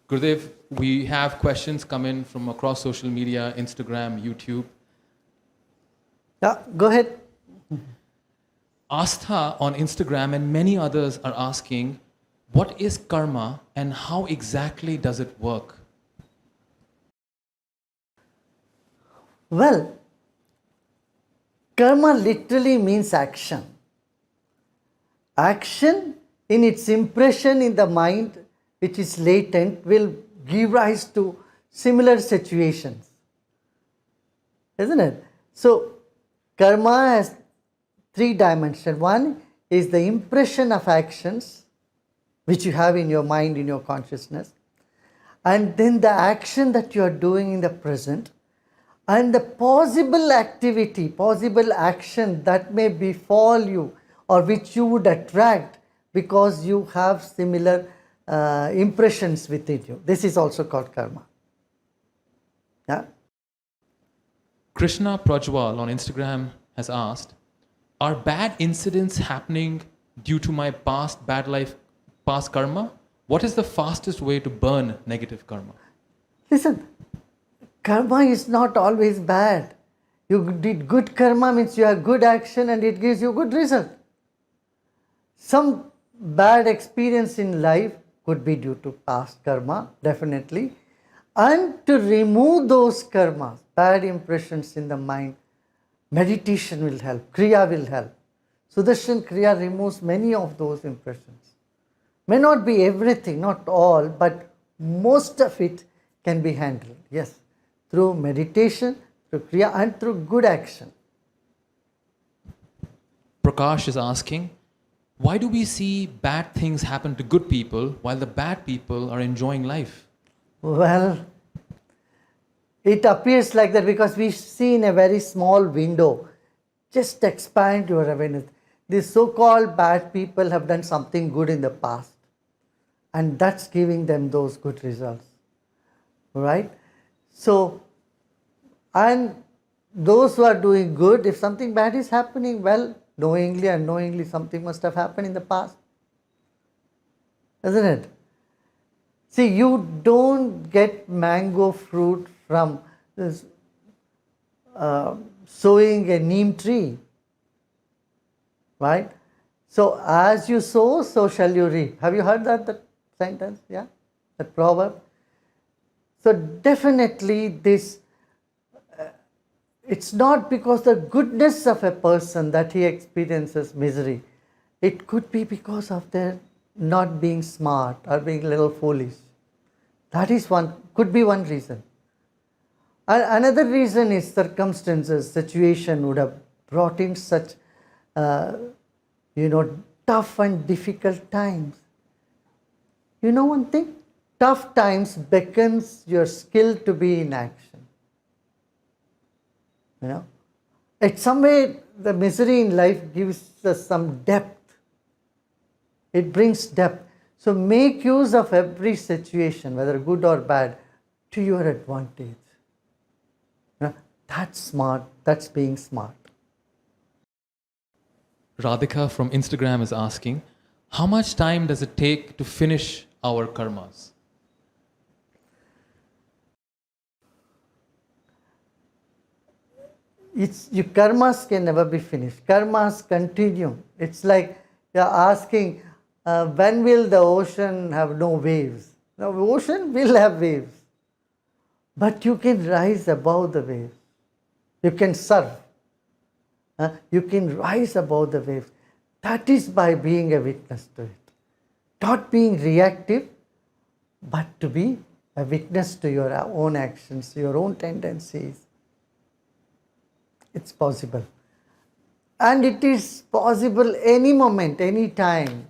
Gurudev, we have questions come in from across social media, Instagram, YouTube. Yeah, go ahead. Astha on Instagram and many others are asking, what is karma and how exactly does it work? Well, karma literally means action. Action in its impression in the mind, which is latent, will give rise to similar situations. Isn't it? So, karma has three dimensions. One is the impression of actions which you have in your mind, in your consciousness, and then the action that you are doing in the present, and the possible activity, possible action that may befall you or which you would attract because you have similar impressions within you. This is also called karma. Yeah? Krishna Prajwal on Instagram has asked, are bad incidents happening due to my past bad life, past karma? What is the fastest way to burn negative karma? Listen, karma is not always bad. You did good karma means you have good action and it gives you good result. Some bad experience in life could be due to past karma, definitely. And to remove those karmas, bad impressions in the mind, meditation will help, kriya will help. Sudarshan kriya removes many of those impressions. May not be everything, not all, but most of it can be handled, yes, through meditation, through kriya and through good action. Prakash is asking, why do we see bad things happen to good people while the bad people are enjoying life? Well, it appears like that because we see in a very small window. Just expand your awareness. These so-called bad people have done something good in the past, and that's giving them those good results. Right? So, and those who are doing good, if something bad is happening, well, knowingly, unknowingly, something must have happened in the past. Isn't it? See, you don't get mango fruit from this, sowing a neem tree. Right? So, as you sow, so shall you reap. Have you heard that sentence? Yeah? That proverb? So, definitely this, it's not because the goodness of a person that he experiences misery. It could be because of their not being smart or being a little foolish. That is one, could be one reason. Another reason is circumstances, situation would have brought in such, tough and difficult times. You know one thing? Tough times beckons your skill to be in action. You know, it's some way the misery in life gives us some depth. It brings depth. So make use of every situation, whether good or bad, to your advantage. You know, that's smart. That's being smart. Radhika from Instagram is asking, how much time does it take to finish our karmas? Your karmas can never be finished. Karmas continue. It's like you're asking, when will the ocean have no waves? The ocean will have waves. But you can rise above the waves. You can surf. You can rise above the waves. That is by being a witness to it. Not being reactive, but to be a witness to your own actions, your own tendencies. It's possible. And it is possible any moment, any time.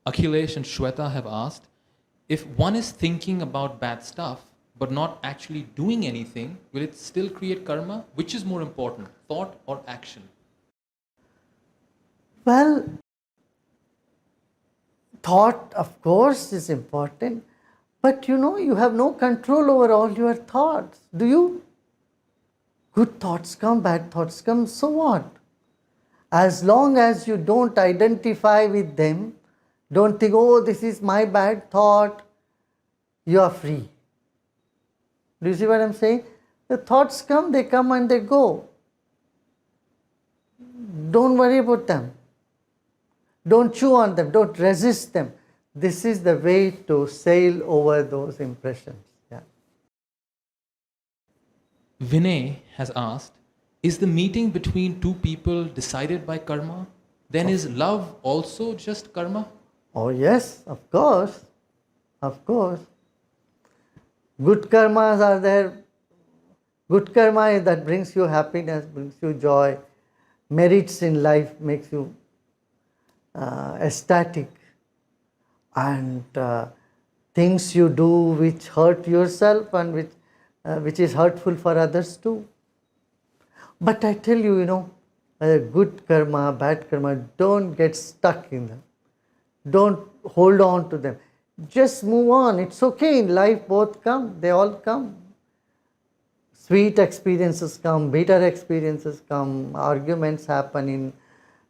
Akhilesh and Shweta have asked, if one is thinking about bad stuff but not actually doing anything, will it still create karma? Which is more important, thought or action? Well, thought, of course, is important. But you have no control over all your thoughts, do you? Good thoughts come, bad thoughts come, so what? As long as you don't identify with them, Don't think, oh, this is my bad thought. You are free. Do you see what I'm saying? The thoughts come, they come and they go. Don't worry about them. Don't chew on them. Don't resist them. This is the way to sail over those impressions. Yeah. Vinay has asked, is the meeting between two people decided by karma? Then is love also just karma? Oh yes, of course. Of course. Good karmas are there. Good karma is that brings you happiness, brings you joy. Merits in life makes you ecstatic. And things you do which hurt yourself and which is hurtful for others too. But I tell you, good karma, bad karma, don't get stuck in them. Don't hold on to them. Just move on. It's okay. In life both come. They all come. Sweet experiences come, bitter experiences come, arguments happen in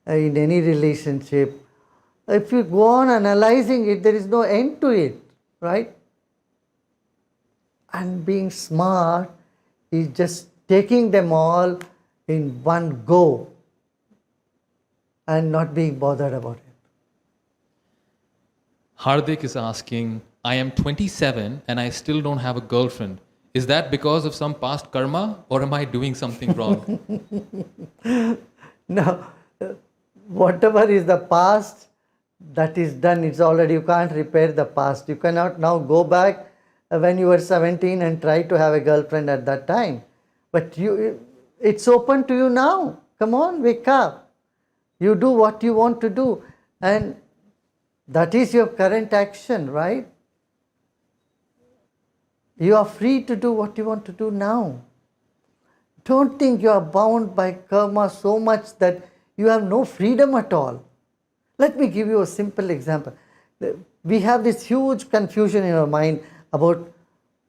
any relationship. If you go on analyzing it, there is no end to it, right? And being smart is just taking them all in one go and not being bothered about it. Hardik is asking, I am 27 and I still don't have a girlfriend. Is that because of some past karma or am I doing something wrong? No, whatever is the past, that is done. It's already, you can't repair the past. You cannot now go back when you were 17 and try to have a girlfriend at that time. But it's open to you now. Come on, wake up. You do what you want to do. And that is your current action, right? You are free to do what you want to do now. Don't think you are bound by karma so much that you have no freedom at all. Let me give you a simple example. We have this huge confusion in our mind about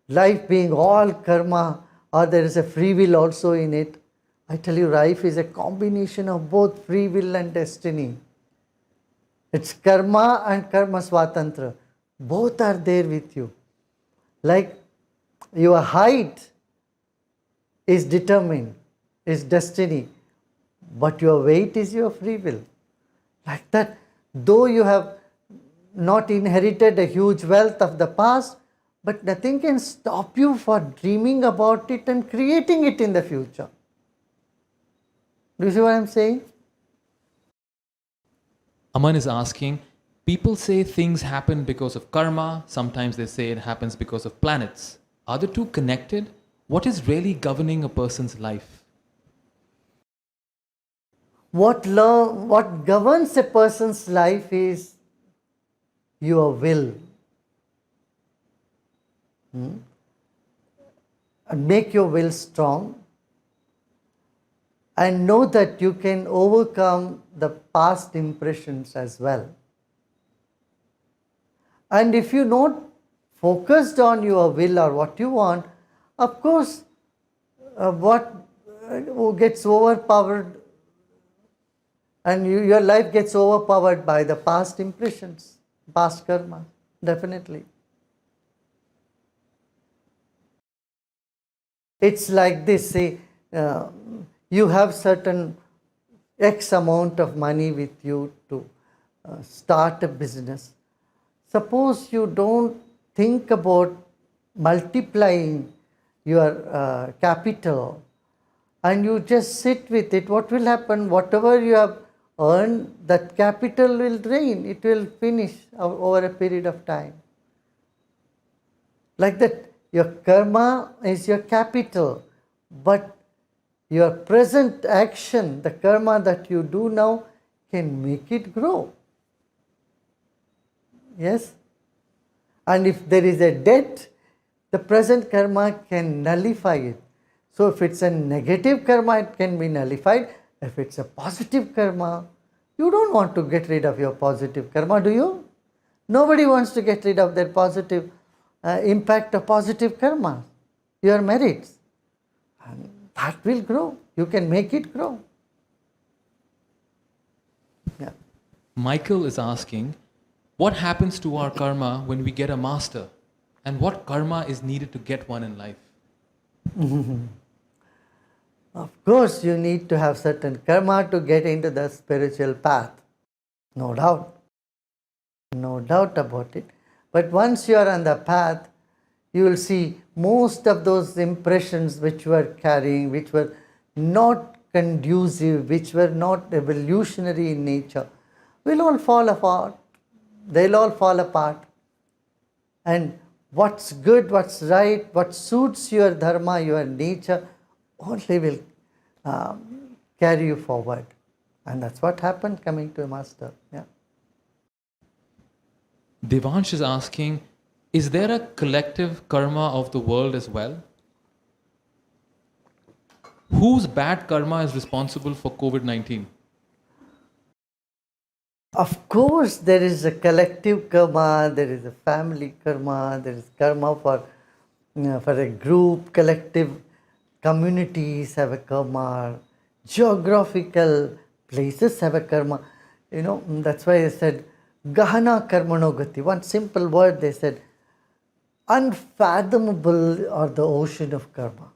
life being all karma or there is a free will also in it. I tell you, life is a combination of both free will and destiny. It's karma and karma swatantra. Both are there with you. Like your height is determined, is destiny, but your weight is your free will. Like that, though you have not inherited a huge wealth of the past, but nothing can stop you for dreaming about it and creating it in the future. Do you see what I'm saying? Aman is asking, people say things happen because of karma, sometimes they say it happens because of planets. Are the two connected? What is really governing a person's life? What governs a person's life is your will. And make your will strong and know that you can overcome the past impressions as well. And if you're not focused on your will or what you want, of course, what gets overpowered and your life gets overpowered by the past impressions, past karma, definitely. It's like this, say, you have certain X amount of money with you to start a business. Suppose you don't think about multiplying your capital and you just sit with it, what will happen? Whatever you have earned, that capital will drain. It will finish over a period of time. Like that, your karma is your capital, but your present action, the karma that you do now, can make it grow. Yes? And if there is a debt, the present karma can nullify it. So if it's a negative karma, it can be nullified. If it's a positive karma, you don't want to get rid of your positive karma, do you? Nobody wants to get rid of their positive impact of positive karma, your merits. And that will grow. You can make it grow. Yeah. Michael is asking, What happens to our karma when we get a master? And what karma is needed to get one in life? Of course, you need to have certain karma to get into the spiritual path. No doubt. No doubt about it. But once you are on the path, you will see most of those impressions which you are carrying, which were not conducive, which were not evolutionary in nature, will all fall apart. They'll all fall apart. And what's good, what's right, what suits your dharma, your nature, only will carry you forward. And that's what happened coming to a master. Yeah. Devansh is asking, is there a collective karma of the world as well? Whose bad karma is responsible for COVID-19? Of course, there is a collective karma, there is a family karma, there is karma for a group, collective communities have a karma, geographical places have a karma. That's why I said, Gahana karmano gati. One simple word they said, unfathomable are the ocean of karma.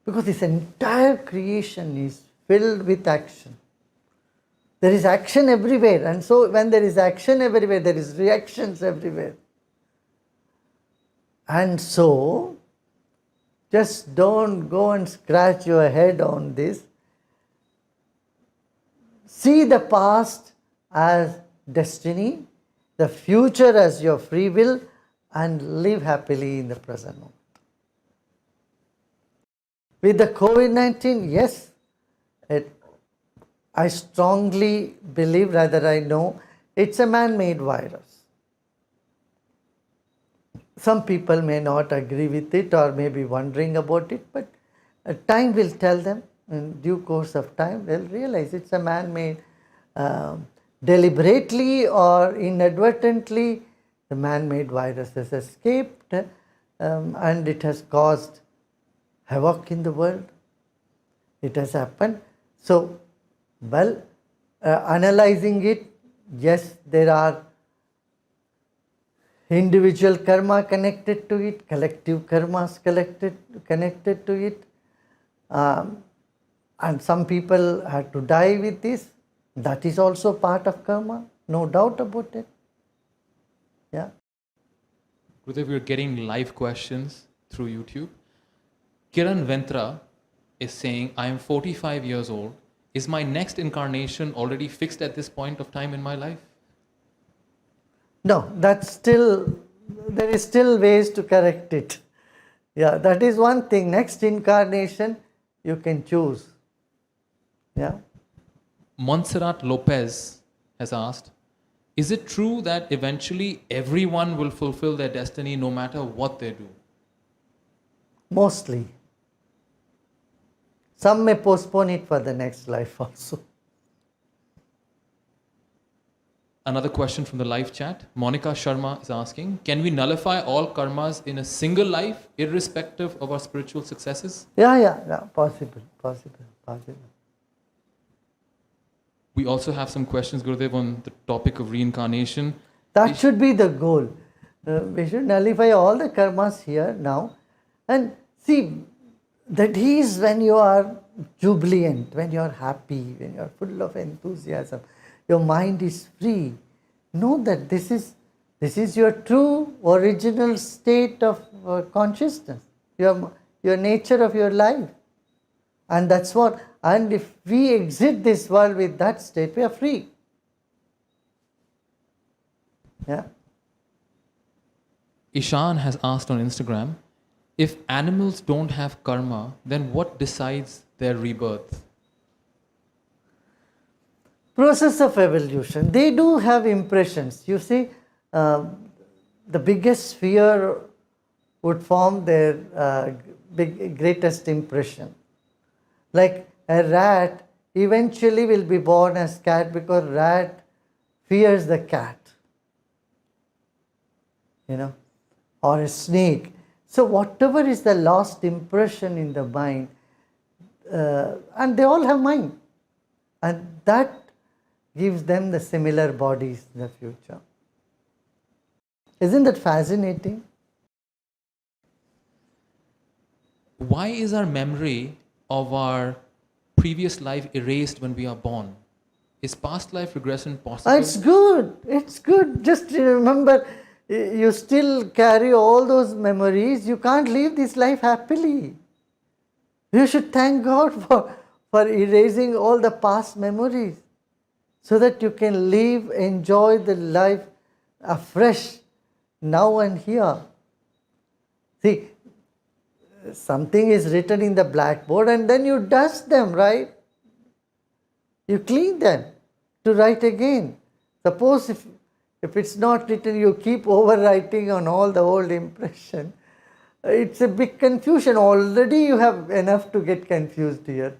Because this entire creation is filled with action. There is action everywhere, and so when there is action everywhere, there is reactions everywhere. And so, just don't go and scratch your head on this. See the past as destiny, the future as your free will, and live happily in the present moment. With the COVID-19, yes, I strongly believe, rather I know, it's a man-made virus. Some people may not agree with it or may be wondering about it, but time will tell them. In due course of time, they'll realize it's a man-made, deliberately or inadvertently, the man-made virus has escaped and it has caused havoc in the world. It has happened. So, analyzing it, yes, there are individual karma connected to it, collective karmas connected to it, and some people had to die with this. That is also part of karma, no doubt about it. Yeah. Gurudev, we're getting live questions through YouTube. Kiran Ventra is saying, I am 45 years old. Is my next incarnation already fixed at this point of time in my life? No, there is still ways to correct it. Yeah, that is one thing. Next incarnation, you can choose. Yeah. Montserrat Lopez has asked, is it true that eventually everyone will fulfill their destiny no matter what they do? Mostly. Some may postpone it for the next life also. Another question from the live chat. Monica Sharma is asking, can we nullify all karmas in a single life, irrespective of our spiritual successes? Yeah, possible. We also have some questions, Gurudev, on the topic of reincarnation. That should be the goal. We should nullify all the karmas here now. And see, that is when you are jubilant, when you are happy, when you are full of enthusiasm. Your mind is free. Know that this is your true original state of consciousness, your nature of your life. And that's what, and if we exit this world with that state, we are free. Yeah. Ishan has asked on Instagram, if animals don't have karma, then what decides their rebirth? Process of evolution. They do have impressions. You see, the biggest fear would form their greatest impression. Like a rat eventually will be born as cat because rat fears the cat. Or a snake. So whatever is the lost impression in the mind, and they all have mind, and that gives them the similar bodies in the future. Isn't that fascinating? Why is our memory of our previous life erased when we are born? Is past life regression possible? It's good. It's good. Just remember, you still carry all those memories. You can't live this life happily. You should thank God for erasing all the past memories so that you can live, enjoy the life afresh, now and here. See, something is written in the blackboard and then you dust them, right? You clean them to write again. Suppose if it's not written, you keep overwriting on all the old impression. It's a big confusion. Already you have enough to get confused here.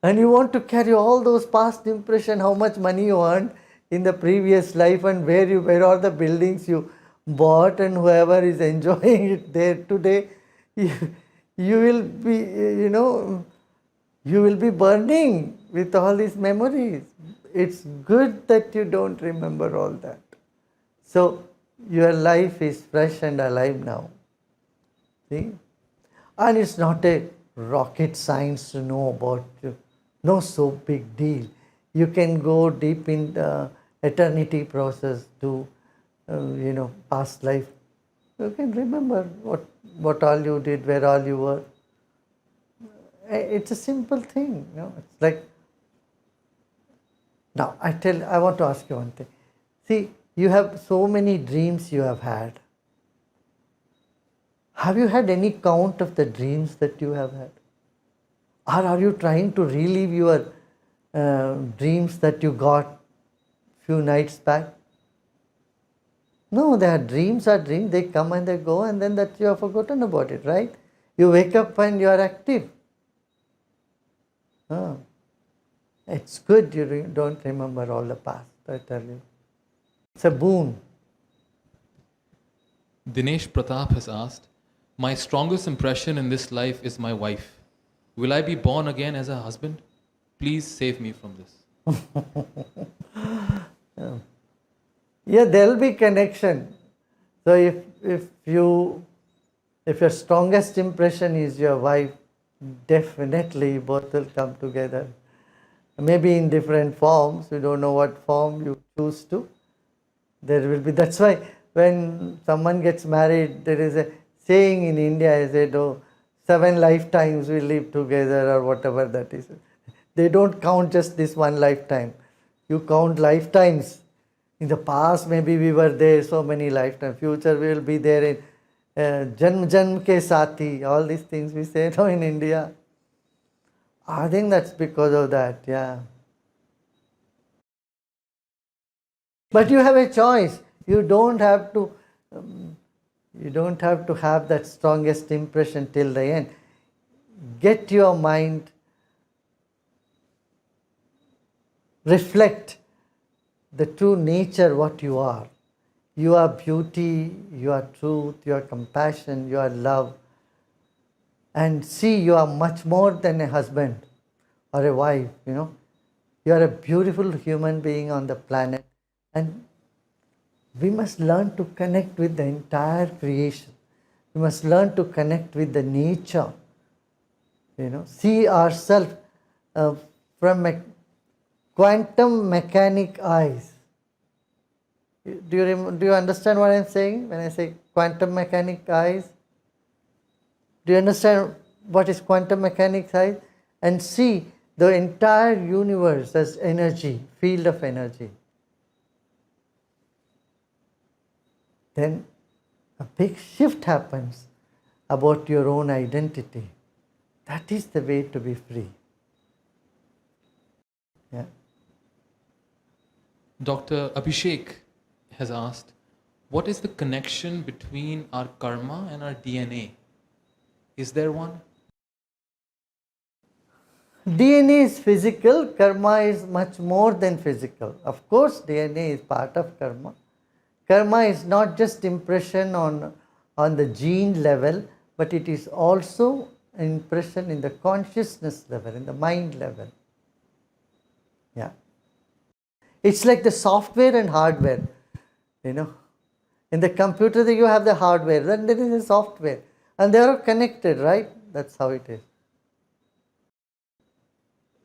And you want to carry all those past impression, how much money you earned in the previous life and where are the buildings you bought and whoever is enjoying it there today. You will be, you will be burning with all these memories. It's good that you don't remember all that. So your life is fresh and alive now. See? And it's not a rocket science to know about you. No so big deal. You can go deep in the eternity process to, past life. You can remember what all you did, where all you were. It's a simple thing. It's like, now I want to ask you one thing. See, you have so many dreams you have had. Have you had any count of the dreams that you have had? Or are you trying to relive your dreams that you got few nights back? No, dreams are dreams. They come and they go, and then that you have forgotten about it, right? You wake up and you are active. It's good you don't remember all the past, I tell you. It's a boon. Dinesh Pratap has asked, my strongest impression in this life is my wife. Will I be born again as a husband? Please save me from this. Yeah, there will be connection. So if your strongest impression is your wife, definitely both will come together. Maybe in different forms. You don't know what form you choose to. There will be. That's why when someone gets married, there is a saying in India, I said, 7 lifetimes we live together or whatever that is. They don't count just this one lifetime. You count lifetimes. In the past, maybe we were there so many lifetimes. Future, we will be there in Janm Janm ke Saathi. All these things we say in India. I think that's because of that, yeah. But you have a choice. You don't have to have that strongest impression till the end. Get your mind, reflect the true nature what you are. You are beauty, you are truth, you are compassion, you are love. And see, you are much more than a husband or a wife, You are a beautiful human being on the planet. And we must learn to connect with the entire creation. We must learn to connect with the nature. See ourselves from a quantum mechanic eyes. Do you understand what I am saying when I say quantum mechanic eyes? Do you understand what is quantum mechanics eyes? And see the entire universe as energy, field of energy. Then a big shift happens about your own identity. That is the way to be free. Yeah. Dr. Abhishek has asked, what is the connection between our karma and our DNA? Is there one? DNA is physical, karma is much more than physical. Of course, DNA is part of karma. Karma is not just impression on the gene level, but it is also impression in the consciousness level, in the mind level. Yeah. It's like the software and hardware. You know, in the computer you have the hardware, then there is a software, and they are connected, right? That's how it is.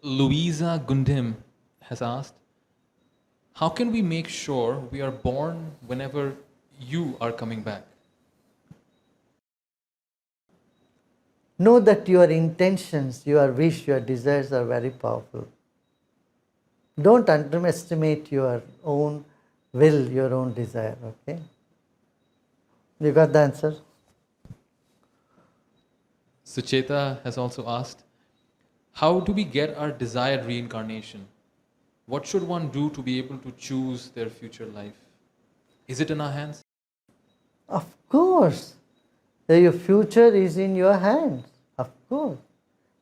Louisa Gundim has asked, how can we make sure we are born whenever you are coming back? Know that your intentions, your wish, your desires are very powerful. Don't underestimate your own will, your own desire, okay? You got the answer? Sucheta has also asked, how do we get our desired reincarnation? What should one do to be able to choose their future life? Is it in our hands? Of course. Your future is in your hands. Of course.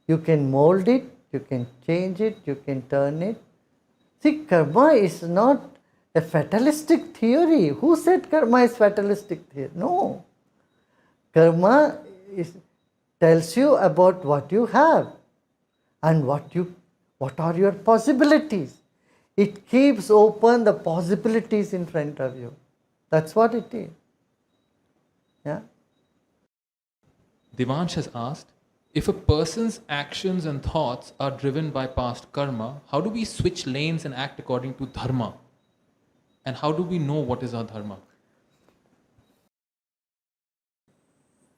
You can mold it, you can change it, you can turn it. See, karma is not a fatalistic theory. Who said karma is fatalistic theory? No. Karma tells you about what you have and what are your possibilities. It keeps open the possibilities in front of you. That's what it is. Yeah. Devansh has asked, if a person's actions and thoughts are driven by past karma, how do we switch lanes and act according to dharma? And how do we know what is our dharma?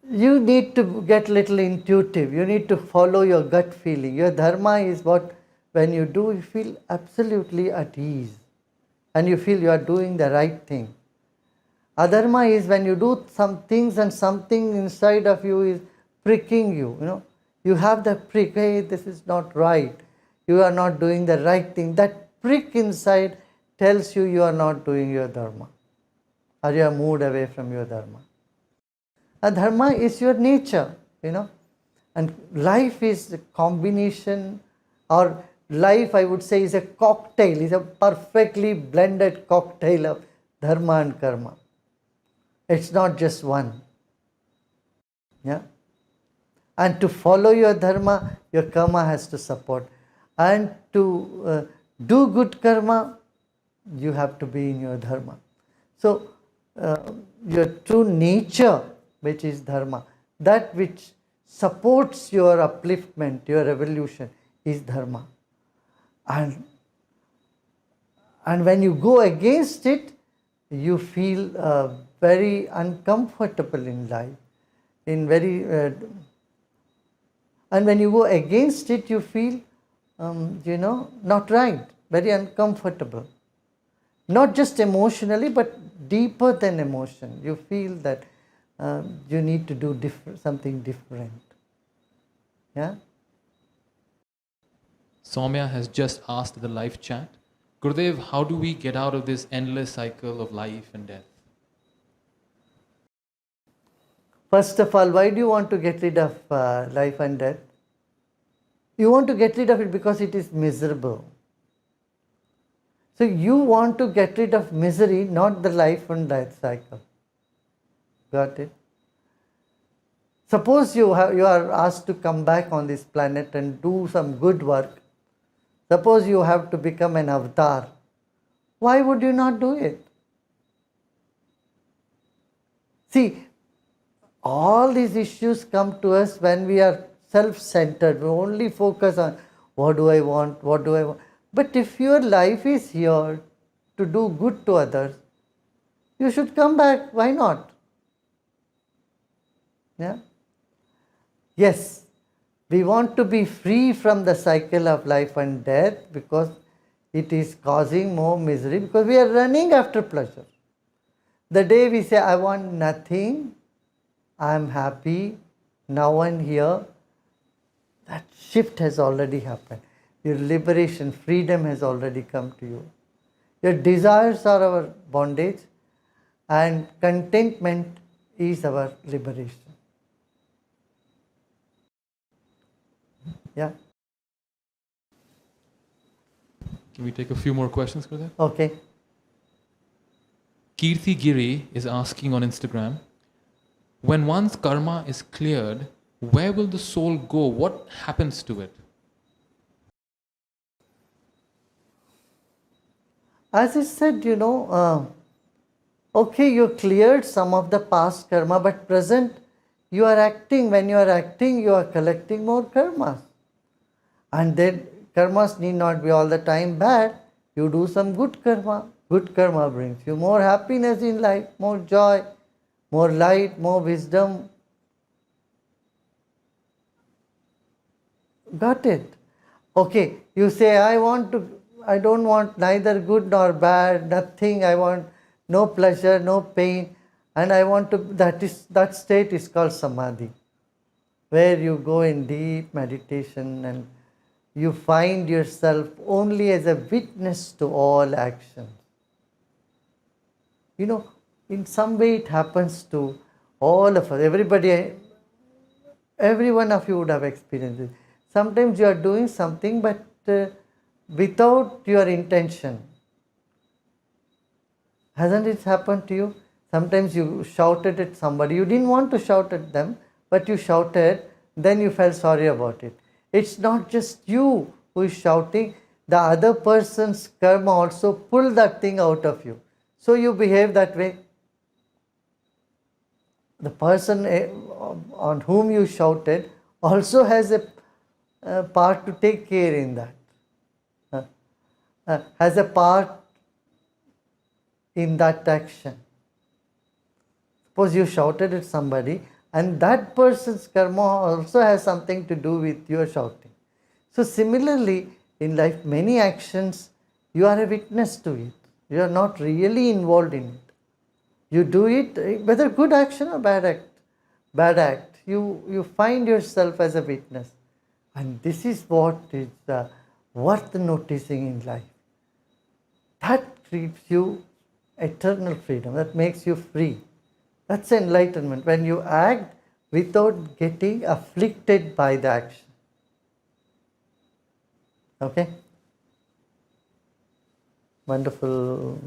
You need to get little intuitive. You need to follow your gut feeling. Your dharma is what, when you do, you feel absolutely at ease. And you feel you are doing the right thing. Adharma is when you do some things and something inside of you is pricking you. You know, you have the prick, hey, this is not right. You are not doing the right thing. That prick inside tells you are not doing your dharma. Or you are moved away from your dharma. And dharma is your nature, you know. And life is a combination, or life, I would say, is a cocktail, is a perfectly blended cocktail of dharma and karma. It's not just one. Yeah. And to follow your dharma, your karma has to support. And to do good karma, you have to be in your dharma. So, your true nature, which is dharma, that which supports your upliftment, your evolution, is dharma. And when you go against it, you feel very uncomfortable in life. And when you go against it, you feel, not right, very uncomfortable. Not just emotionally, but deeper than emotion. You feel that you need to do something different. Yeah? Soumya has just asked the live chat, Gurudev, how do we get out of this endless cycle of life and death? First of all, why do you want to get rid of life and death? You want to get rid of it because it is miserable. So you want to get rid of misery, not the life and death cycle. Got it? Suppose you are asked to come back on this planet and do some good work. Suppose you have to become an avatar. Why would you not do it? See, all these issues come to us when we are self-centered. We only focus on what do I want, what do I want. But if your life is here to do good to others, you should come back. Why not? Yeah? Yes, we want to be free from the cycle of life and death because it is causing more misery, because we are running after pleasure. The day we say, I want nothing, I am happy, now and here, that shift has already happened. Your liberation, freedom has already come to you. Your desires are our bondage, and contentment is our liberation. Yeah. Can we take a few more questions, Gurudev? Okay. Kirti Giri is asking on Instagram, when one's karma is cleared, where will the soul go? What happens to it? as I said, okay, you cleared some of the past karma, but present you are acting. When you are acting, you are collecting more karmas. And then karmas need not be all the time bad. You do some good karma. Good karma brings you more happiness in life, more joy, more light, more wisdom. Got it? Okay, you say, I don't want neither good nor bad, nothing. I want no pleasure, no pain. And I want to, that state is called samadhi, where you go in deep meditation and you find yourself only as a witness to all actions. In some way it happens to all of us. Every one of you would have experienced it. Sometimes you are doing something but without your intention. Hasn't it happened to you? Sometimes you shouted at somebody. You didn't want to shout at them, but you shouted, then you felt sorry about it. It's not just you who is shouting, the other person's karma also pulled that thing out of you. So you behave that way. The person on whom you shouted also has a part to take care in that, has a part in that action. Suppose you shouted at somebody and that person's karma also has something to do with your shouting. So similarly, in life, many actions, you are a witness to it. You are not really involved in it. You do it, whether good action or bad act, you find yourself as a witness. And this is what is worth noticing in life. That gives you eternal freedom, that makes you free. That's enlightenment, when you act without getting afflicted by the action. Okay? Wonderful.